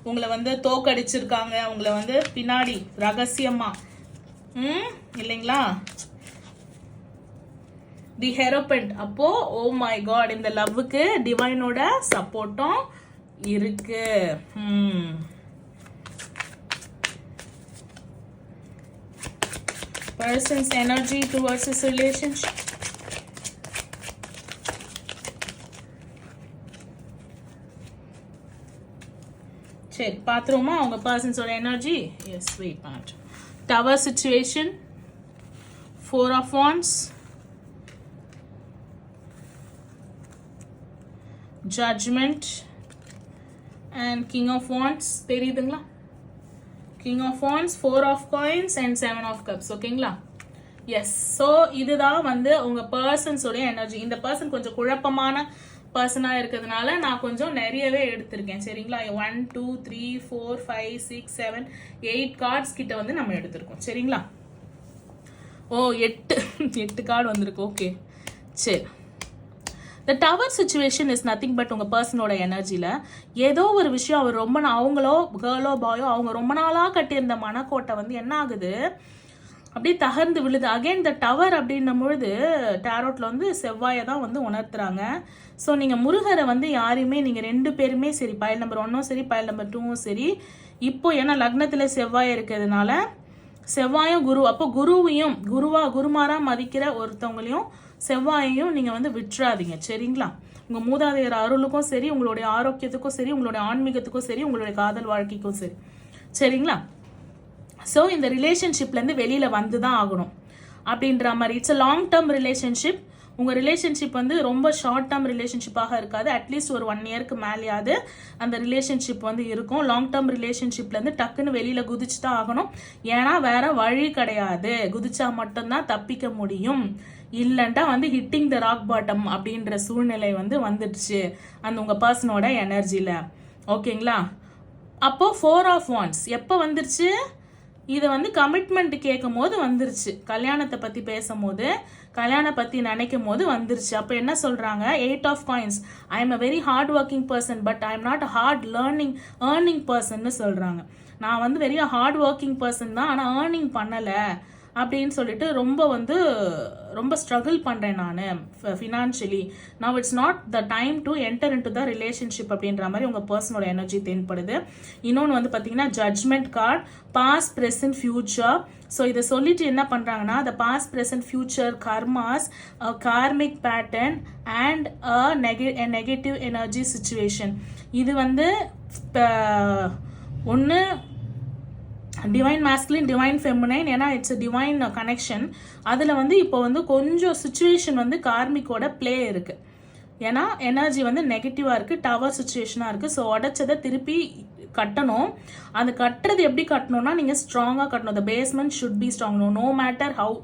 உங்களை வந்து தோக்கடிச்சிருக்காங்க, உங்களை வந்து பின்னாடி ரகசியமா இல்லைங்களா. தி ஹெரோபென்ட். அப்போ ஓ மை காட், இந்த லவ்வுக்கு டிவைனோட சப்போர்ட்டும் இருக்கு. Person's energy towards this relationship. சரி பார்த்துருவோமா அவங்க பர்சன்ஸோட எனர்ஜி. எஸ், வெயிட் பண்ண. Tower situation, 4 of Wands, Judgment and King of Wands. தெரியுதுங்களா, King of Wands, 4 of Coins and 7 of Cups. ஓகேங்களா, எஸ். ஸோ இதுதான் வந்து உங்கள் பர்சன்ஸோடைய எனர்ஜி. இந்த பர்சன் கொஞ்சம் குழப்பமான பர்சனாக இருக்கிறதுனால நான் கொஞ்சம் நிறையவே எடுத்திருக்கேன். சரிங்களா, 1 2 3 4 5 6 7 8 கார்ட்ஸ் கிட்ட வந்து நம்ம எடுத்திருக்கோம். சரிங்களா, ஓ 8 கார்டு வந்திருக்கு. ஓகே, சரி. த tower situation is nothing but உங்கள் பர்சனோட எனர்ஜியில் ஏதோ ஒரு விஷயம் அவர் ரொம்ப அவங்களோ கேர்ளோ பாயோ அவங்க ரொம்ப நாளாக கட்டியிருந்த மனக்கோட்டை வந்து என்ன ஆகுது, அப்படியே தகர்ந்து விழுது. அகெயின் த டவர் அப்படின்னும் பொழுது டேரோட்டில் வந்து செவ்வாயை தான் வந்து உணர்த்துறாங்க. ஸோ நீங்கள் முருகரை வந்து யாரையுமே நீங்கள் 2 பேருமே சரி, பயல் நம்பர் 1ம் சரி பயல் நம்பர் 2ம் சரி, இப்போ ஏன்னா லக்னத்தில் செவ்வாய் இருக்கிறதுனால செவ்வாயும் குரு, அப்போ குருவையும் குருமாராக மதிக்கிற ஒருத்தவங்களையும் செவ்வாயையும் நீங்கள் வந்து விட்டுறாதீங்க சரிங்களா. உங்கள் மூதாதையர் அருளுக்கும் சரி, உங்களுடைய ஆரோக்கியத்துக்கும் சரி, உங்களுடைய ஆன்மீகத்துக்கும் சரி, உங்களுடைய காதல் வாழ்க்கைக்கும் சரி சரிங்களா. ஸோ இந்த ரிலேஷன்ஷிப்லேருந்து வெளியில் வந்து தான் ஆகணும் அப்படின்ற மாதிரி. It's a long term relationship. உங்கள் ரிலேஷன்ஷிப் வந்து ரொம்ப ஷார்ட் டேர்ம் ரிலேஷன்ஷிப்பாக இருக்காது. அட்லீஸ்ட் ஒரு 1 இயருக்கு மேலேயாவது அந்த ரிலேஷன்ஷிப் வந்து இருக்கும். லாங் டேர்ம் ரிலேஷன்ஷிப்லேருந்து டக்குன்னு வெளியில் குதிச்சு தான் ஆகணும். ஏன்னா வேற வழி கிடையாது. குதிச்சா மட்டும்தான் தப்பிக்க முடியும். இல்லைண்டா வந்து ஹிட்டிங் த ராக் பாட்டம் அப்படின்ற சூழ்நிலை வந்து வந்துடுச்சு அந்த உங்கள் பர்சனோட எனர்ஜியில். ஓகேங்களா. அப்போது 4 ஆஃப் வாண்ட்ஸ் எப்போ வந்துருச்சு, இதை வந்து கமிட்மெண்ட் கேட்கும் போது வந்துருச்சு. கல்யாணத்தை பற்றி பேசும்போது, கல்யாணம் பற்றி நினைக்கும் போது வந்துருச்சு. அப்போ என்ன சொல்கிறாங்க, 8 of coins, I am a very hard working person but I am not a hard earning பர்சன்னு சொல்கிறாங்க. நான் வந்து வெரி ஹார்ட் ஒர்க்கிங் பர்சன் தான், ஆனால் ஏர்னிங் பண்ணலை அப்படின்னு சொல்லிட்டு ரொம்ப ஸ்ட்ரகிள் பண்ணுறேன் நான் financially. Now it's not the time to enter in to the relationship அப்படின்ற மாதிரி உங்கள் பர்சனோட எனர்ஜி தென்படுது. இன்னொன்று வந்து பார்த்தீங்கன்னா judgement card, past present future. So இதை சொல்லிட்டு என்ன பண்ணுறாங்கன்னா, the past present future karmas, karmic pattern and negative energy situation. இது வந்து ஒன்று டிவைன் மேஸ்குலின், டிவைன் ஃபெமினைன், ஏன்னா இட்ஸ் அ டிவைன் கனெக்ஷன். அதில் வந்து இப்போ வந்து கொஞ்சம் சுச்சுவேஷன் வந்து கார்மிக்கோட ப்ளே இருக்குது. ஏன்னா எனர்ஜி வந்து நெகட்டிவாக இருக்குது, டவர் சுச்சுவேஷனாக இருக்குது. ஸோ உடச்சதை திருப்பி கட்டணும். அது கட்டுறது எப்படி கட்டணும்னா, நீங்கள் ஸ்ட்ராங்காக கட்டணும். The basement should be strong. No matter how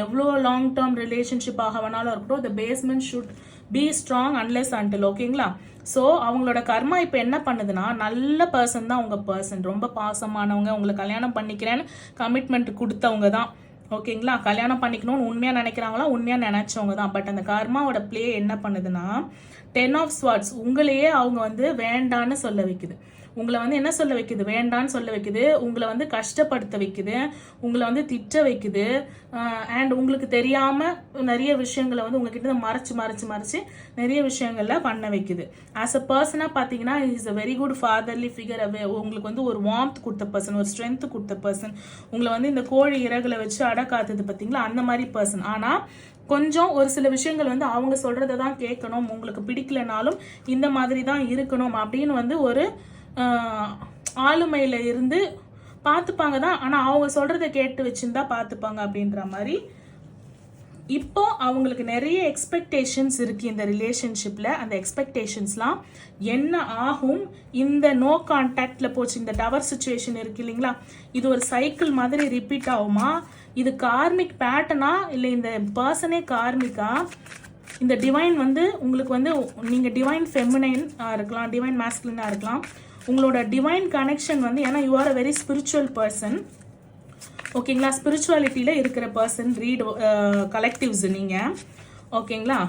எவ்வளோ லாங் டேர்ம் ரிலேஷன்ஷிப் ஆக வேணாலும் இருக்கட்டும், the basement should be strong unless until. ஓகேங்களா. ஸோ அவங்களோட கர்மா இப்போ என்ன பண்ணுதுன்னா, நல்ல பர்சன் தான் உங்கள் பர்சன், ரொம்ப பாசமானவங்க, உங்களை கல்யாணம் பண்ணிக்கிறேன்னு கமிட்மெண்ட் கொடுத்தவங்க தான். ஓகேங்களா. கல்யாணம் பண்ணிக்கணும்னு உண்மையாக நினைக்கிறாங்களா, உண்மையாக நினைச்சவங்க தான். பட் அந்த கர்மாவோட ப்ளே என்ன பண்ணுதுன்னா, 10 ஆஃப் ஸ்வார்ட்ஸ் உங்களையே அவங்க வந்து வேண்டான்னு சொல்ல வைக்குது. உங்களை வந்து என்ன சொல்ல வைக்குது, வேண்டான்னு சொல்ல வைக்குது. உங்களை வந்து கஷ்டப்படுத்த வைக்குது, உங்களை வந்து திட்ட வைக்குது. அண்ட் உங்களுக்கு தெரியாமல் நிறைய விஷயங்களை வந்து உங்ககிட்ட மறைச்சு நிறைய விஷயங்கள்ல பண்ண வைக்குது. ஆஸ் அ பர்சனாக பார்த்தீங்கன்னா is a very good fatherly figure. உங்களுக்கு வந்து ஒரு வார்ம்த் கொடுத்த பர்சன், ஒரு ஸ்ட்ரென்த் கொடுத்த பர்சன். உங்களை வந்து இந்த கோழி இறகுல வச்சு அடக்காத்தது பார்த்தீங்களா, அந்த மாதிரி பர்சன். ஆனால் கொஞ்சம் ஒரு சில விஷயங்கள் வந்து அவங்க சொல்றதை தான் கேட்கணும், உங்களுக்கு பிடிக்கலனாலும் இந்த மாதிரி தான் இருக்கணும் அப்படின்னு வந்து ஒரு ஆளுமையில் இருந்து பார்த்துப்பாங்க தான். ஆனால் அவங்க சொல்கிறத கேட்டு வச்சுருந்தா பார்த்துப்பாங்க அப்படின்ற மாதிரி. இப்போ அவங்களுக்கு நிறைய எக்ஸ்பெக்டேஷன்ஸ் இருக்குது இந்த ரிலேஷன்ஷிப்பில். அந்த எக்ஸ்பெக்டேஷன்ஸ்லாம் என்ன ஆகும், இந்த நோ கான்டாக்டில் போச்சு, இந்த டவர் சுச்சுவேஷன் இருக்குது இல்லைங்களா, இது ஒரு சைக்கிள் மாதிரி ரிப்பீட் ஆகுமா, இது கார்மிக் பேட்டர்னா இல்லை இந்த பர்சனே கார்மிக்கா, இந்த டிவைன் வந்து உங்களுக்கு வந்து நீங்கள் டிவைன் ஃபெமினைன் இருக்கலாம், டிவைன் மேஸ்குலினாக இருக்கலாம். உங்களோட டிவைன் கனெக்ஷன் வந்து, ஏன்னா you are a very spiritual person. ஓகேங்களா. ஸ்பிரிச்சுவாலிட்டியில் இருக்கிற பர்சன், ரீட் கலெக்டிவ்ஸ் நீங்கள். ஓகேங்களா.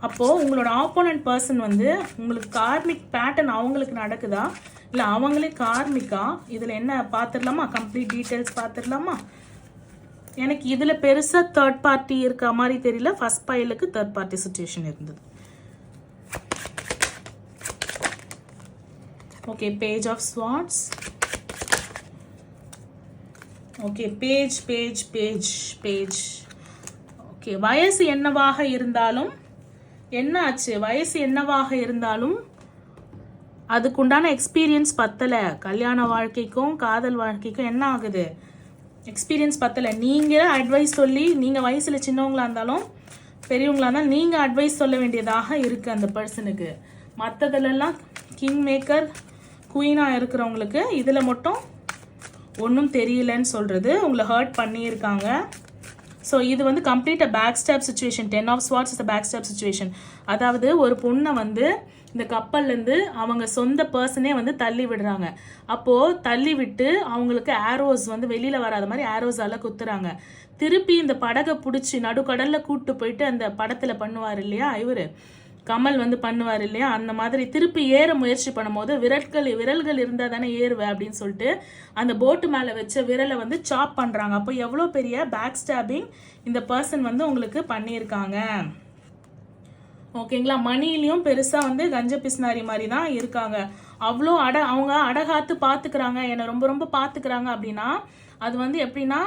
அப்போது உங்களோட ஆப்போனன்ட் பர்சன் வந்து உங்களுக்கு கார்மிக் பேட்டர்ன் அவங்களுக்கு நடக்குதா இல்லை அவங்களே கார்மிக்கா, இதில் என்ன பார்த்துடலாமா, கம்ப்ளீட் டீட்டெயில்ஸ் பார்த்துடலாமா. எனக்கு இதில் பெருசாக தேர்ட் பார்ட்டி இருக்க மாதிரி தெரியல. ஃபர்ஸ்ட் பைலுக்கு தேர்ட் பார்ட்டி சுச்சுவேஷன் இருந்தது. Okay, page of swords. Okay, page. Okay, வயசு என்னவாக இருந்தாலும் என்ன ஆச்சு, வயசு என்னவாக இருந்தாலும் அதுக்குண்டான எக்ஸ்பீரியன்ஸ் பத்தலை. கல்யாண வாழ்க்கைக்கும் காதல் வாழ்க்கைக்கும் என்ன ஆகுது, எக்ஸ்பீரியன்ஸ் பத்தலை. நீங்கள் அட்வைஸ் சொல்லி, நீங்கள் வயசில் சின்னவங்களா இருந்தாலும் பெரியவங்களா இருந்தாலும் நீங்கள் அட்வைஸ் சொல்ல வேண்டியதாக இருக்குது அந்த பர்சனுக்கு. மற்றதுலலாம் கிங் மேக்கர் குயினாக இருக்கிறவங்களுக்கு இதில் மட்டும் ஒன்றும் தெரியலன்னு சொல்கிறது, உங்களை ஹர்ட் பண்ணியிருக்காங்க. ஸோ இது வந்து complete a back stop situation. 10 of swords is a back stop situation. அதாவது ஒரு பொண்ணை வந்து இந்த கப்பல்லேருந்து அவங்க சொந்த பர்சனே வந்து தள்ளி விடுறாங்க. அப்போது தள்ளி விட்டு அவங்களுக்கு ஆரோஸ் வந்து வெளியில் வராத மாதிரி ஆரோஸால் குத்துறாங்க. திருப்பி இந்த படகை பிடிச்சி நடுக்கடலில் கூப்பிட்டு போயிட்டு அந்த படத்தில் பண்ணுவார் இல்லையா இவர், கமல் வந்து பண்ணுவார் இல்லையா, அந்த மாதிரி திருப்பி ஏற முயற்சி பண்ணும்போது விரல்கள் இருந்தால் தானே ஏறுவேன் அப்படின்னு சொல்லிட்டு அந்த போட்டு மேலே வச்ச விரலை வந்து சாப் பண்ணுறாங்க. அப்போ எவ்வளோ பெரிய பேக் ஸ்டாபிங் இந்த பர்சன் வந்து உங்களுக்கு பண்ணியிருக்காங்க. ஓகேங்களா. மணிலையும் பெருசாக வந்து கஞ்ச பிஸ்னாரி மாதிரி தான் இருக்காங்க. அவ்வளோ அவங்க அடகாத்து பார்த்துக்கிறாங்க, என்னை ரொம்ப ரொம்ப பார்த்துக்கிறாங்க அப்படின்னா அது வந்து எப்படின்னா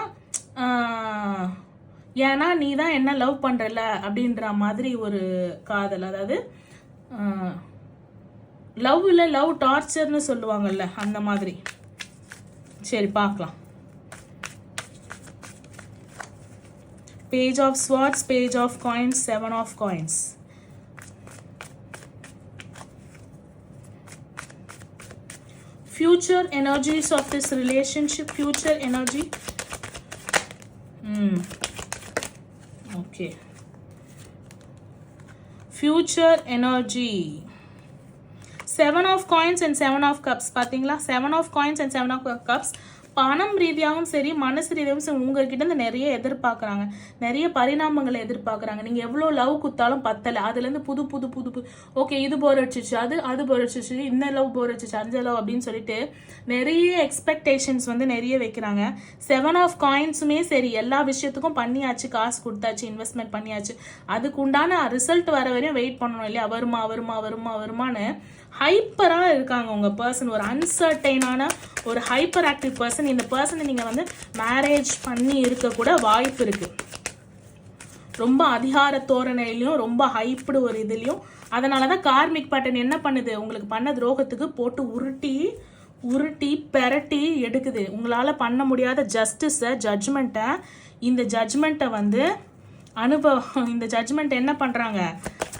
ஏன்னா நீ தான் என்ன லவ் பண்ணுறல அப்படின்ற மாதிரி ஒரு காதல். அதாவது லவ் டார்ச்சர்னு சொல்லுவாங்கல்ல, அந்த மாதிரி. சரி பார்க்கலாம். Page of swords, page of coins, 7 of coins. Future energies of this relationship, future energy. Okay. Future energy. 7 of coins and 7 of cups. பாத்தீங்களா, 7 of coins and 7 of cups. பணம் ரீதியாகவும் சரி, மனசு ரீதியாகவும் சரி, உங்ககிட்ட இருந்து நிறைய எதிர்பார்க்குறாங்க, நிறைய பரிணாமங்களை எதிர்பார்க்குறாங்க. நீங்கள் எவ்வளோ லவ் குத்தாலும் பத்தலை, அதுலேருந்து புது புது புது புது ஓகே இது போர் அடிச்சிச்சு, அது போர் அடிச்சிச்சு, இந்த லவ் போர் அடிச்சிச்சு, அந்த லவ் அப்படின்னு சொல்லிட்டு நிறைய எக்ஸ்பெக்டேஷன்ஸ் வந்து நிறைய வைக்கிறாங்க. 7 ஆஃப் காயின்ஸுமே சரி, எல்லா விஷயத்துக்கும் பண்ணியாச்சு, காசு கொடுத்தாச்சு, இன்வெஸ்ட்மெண்ட் பண்ணியாச்சு, அதுக்கு உண்டான ரிசல்ட் வர வரையும் வெயிட் பண்ணணும் இல்லையா. வருமானு ஹைப்பராக இருக்காங்க உங்கள் பர்சன். ஒரு அன்சர்டைனான ஒரு ஹைப்பர் ஆக்டிவ் பர்சன். இந்த பர்சனை நீங்கள் வந்து மேரேஜ் பண்ணி இருக்கக்கூட வாய்ப்பு இருக்குது. ரொம்ப அதிகார தோரணையிலையும் ரொம்ப ஹைப்டு ஒரு இதுலையும். அதனால தான் கார்மிக் பேட்டர்ன் என்ன பண்ணுது, உங்களுக்கு பண்ண துரோகத்துக்கு போட்டு உருட்டி பெரட்டி எடுக்குது. உங்களால் பண்ண முடியாத ஜஸ்டிஸை, ஜட்ஜ்மெண்ட்டை, இந்த ஜட்ஜ்மெண்ட்டை வந்து இந்த ஜட்ஜ்மெண்ட் என்ன பண்ணுறாங்க,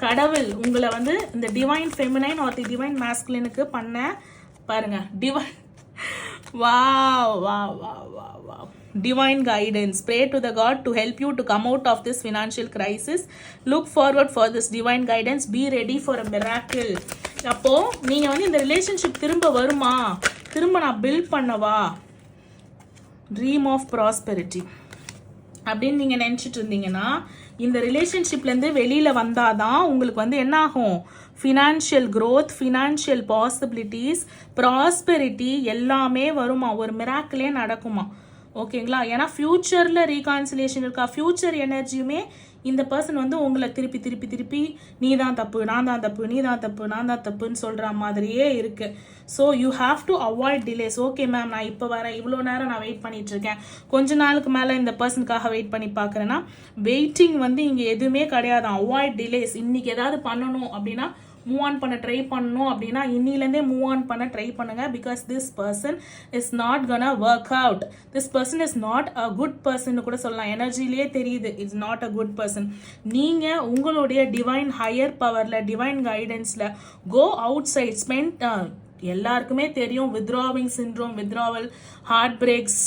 கடவுள் உங்களை வந்து இந்த divine feminine or the divine மேஸ்குலினுக்கு பண்ண பாருங்க. Divine guidance. Pray to the God to help you to come out of this financial crisis. Look forward for this divine guidance. Be ready for a miracle. அப்போ நீங்க வந்து இந்த relationship திரும்ப வருமா, திரும்ப நான் பில்ட் பண்ணவா, ட்ரீம் ஆஃப் ப்ராஸ்பெரிட்டி அப்படின்னு நீங்க நினைச்சிட்டு இருந்தீங்கன்னா இந்த ரிலேஷன்ஷிப்லேருந்து வெளியில் வந்தால் தான் உங்களுக்கு வந்து என்ன ஆகும், financial growth, financial possibilities, prosperity எல்லாமே வருமா, ஒரு மிராக்கிளே நடக்குமா. ஓகேங்களா. ஏன்னா ஃப்யூச்சரில் ரீகான்சிலேஷன் இருக்கா, ஃப்யூச்சர் எனர்ஜியுமே இந்த பர்சன் வந்து உங்களை திருப்பி நீ தான் தப்பு, நான் தான் தப்பு, நீ தான் தப்பு, நான் தான் தப்புன்னு சொல்கிற மாதிரியே இருக்குது. So you have to avoid delays. Okay ma'am, நான் இப்போ வரேன், இவ்வளோ நேரம் நான் வெயிட் பண்ணிட்டு இருக்கேன், கொஞ்ச நாளுக்கு மேலே இந்த பர்சனுக்காக வெயிட் பண்ணி பார்க்குறேன்னா வெயிட்டிங் வந்து இங்கே எதுவுமே கிடையாது. Avoid delays. இன்னைக்கு ஏதாவது பண்ணணும் அப்படின்னா மூவ் ஆன் பண்ண ட்ரை பண்ணணும் அப்படின்னா இன்னிலேருந்தே மூவ் ஆன் பண்ண ட்ரை பண்ணுங்க. Because this person is not gonna work out. This person is not a good person கூட சொல்லலாம். எனர்ஜிலேயே தெரியுது it's not a good person. நீங்கள் உங்களுடைய டிவைன் ஹையர் பவரில், டிவைன் கைடன்ஸில் கோ அவுட் சைட் ஸ்பெண்ட். எல்லாருக்குமே தெரியும் withdrawing syndrome, withdrawal, heart breaks,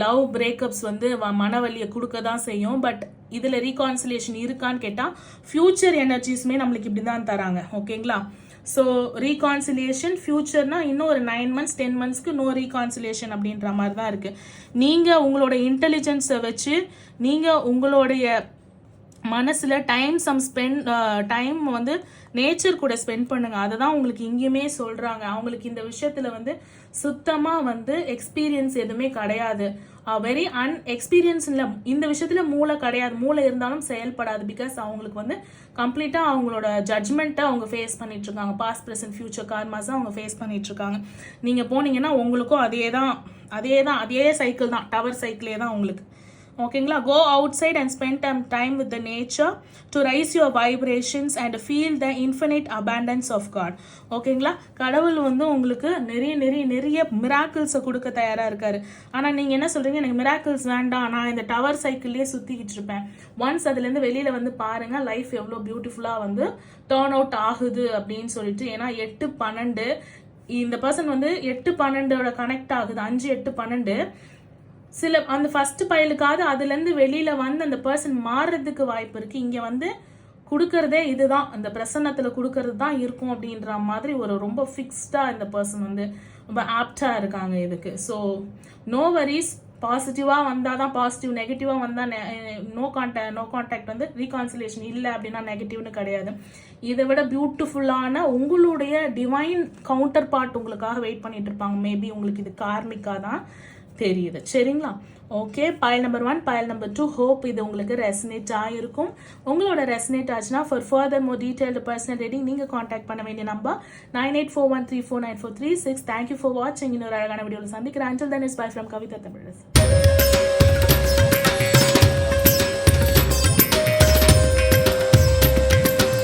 love breakups வந்து மனவலியை கொடுக்க தான் செய்யும். பட் இதில் ரீகான்சிலேஷன் இருக்கான்னு கேட்டால் ஃபியூச்சர் எனர்ஜிஸுமே நம்மளுக்கு இப்படி தான் தராங்க. ஓகேங்களா. ஸோ ரீகான்சிலேஷன் ஃபியூச்சர்னா இன்னும் ஒரு 9 months 10 monthsக்கு நோ ரீகான்சிலேஷன் அப்படின்ற மாதிரி தான் இருக்குது. நீங்கள் உங்களோட இன்டெலிஜென்ஸை வச்சு நீங்கள் உங்களுடைய மனசில் டைம் வந்து நேச்சர் கூட ஸ்பெண்ட் பண்ணுங்க. அதை தான் உங்களுக்கு இங்கேயுமே சொல்கிறாங்க. அவங்களுக்கு இந்த விஷயத்தில் வந்து சுத்தமாக வந்து எக்ஸ்பீரியன்ஸ் எதுவுமே கிடையாது. வெரி எக்ஸ்பீரியன்ஸ் இல்லை இந்த விஷயத்தில். மூளை கிடையாது, மூளை இருந்தாலும் செயல்படாது. பிகாஸ் அவங்களுக்கு வந்து கம்ப்ளீட்டாக அவங்களோட ஜட்ஜ்மெண்ட்டை அவங்க ஃபேஸ் பண்ணிட்டு இருக்காங்க. பாஸ்ட் ப்ரெசன்ட் ஃபியூச்சர் கார்மாஸ் அவங்க ஃபேஸ் பண்ணிட்டு இருக்காங்க. நீங்கள் போனீங்கன்னா உங்களுக்கும் அதே சைக்கிள் தான், டவர் சைக்கிளே தான் உங்களுக்கு. ஓகேங்களா. Go outside and spend time with the nature to raise your vibrations and feel the infinite abundance of God. ஓகேங்களா. கடவுள் வந்து உங்களுக்கு நிறைய மிராக்கிள்ஸை கொடுக்க தயாராக இருக்காரு. ஆனால் நீங்கள் என்ன சொல்கிறீங்க, எனக்கு மிராக்கிள்ஸ் வேண்டாம், நான் இந்த டவர் சைக்கிள்லேயே சுற்றிக்கிட்டு இருப்பேன். ஒன்ஸ் அதுலேருந்து வெளியில் வந்து பாருங்கள் லைஃப் எவ்வளோ பியூட்டிஃபுல்லாக வந்து டேர்ன் அவுட் ஆகுது அப்படின்னு சொல்லிட்டு. ஏன்னா 8-12 இந்த பர்சன் வந்து 8-12 கனெக்ட் ஆகுது. 5 8 12 சில அந்த ஃபர்ஸ்ட் பயலுக்காவது அதுலேருந்து வெளியில் வந்து அந்த பர்சன் மாறுறதுக்கு வாய்ப்பு இருக்குது. இங்கே வந்து கொடுக்கறதே இதுதான், அந்த பிரசன்னத்தில் கொடுக்கறது தான் இருக்கும் அப்படின்ற மாதிரி ஒரு ரொம்ப ஃபிக்ஸ்டாக இந்த பர்சன் வந்து ரொம்ப ஆப்டாக இருக்காங்க இதுக்கு. ஸோ நோ வரிஸ், பாசிட்டிவாக வந்தால் தான் பாசிட்டிவ், நெகட்டிவாக வந்தால் நோ கான்டாக்ட் வந்து ரீகான்சிலேஷன் இல்லை அப்படின்னா நெகட்டிவ்னு கிடையாது. இதை விட பியூட்டிஃபுல்லான உங்களுடைய டிவைன் கவுண்டர் பார்ட் உங்களுக்காக வெயிட் பண்ணிட்டு இருப்பாங்க. மேபி உங்களுக்கு இது கார்மிக்காக தான் தெரியுது. சரிங்களா? Okay, file number 1, file number 2. Hope இது உங்களுக்கு ரெசனேட் ஆகிருக்கும். உங்களோட ரெசனேட் ஆச்சுன்னா for further more detailed personal reading நீங்கள் காண்டாக்ட் பண்ண வேண்டிய நம்பர் 9841349436. தேங்க்யூ ஃபார் வாட்சிங். இன்னொரு அழகான வீடியோவில் சந்திக்கிறேன். Until then, it's bye from Kavita Tamil.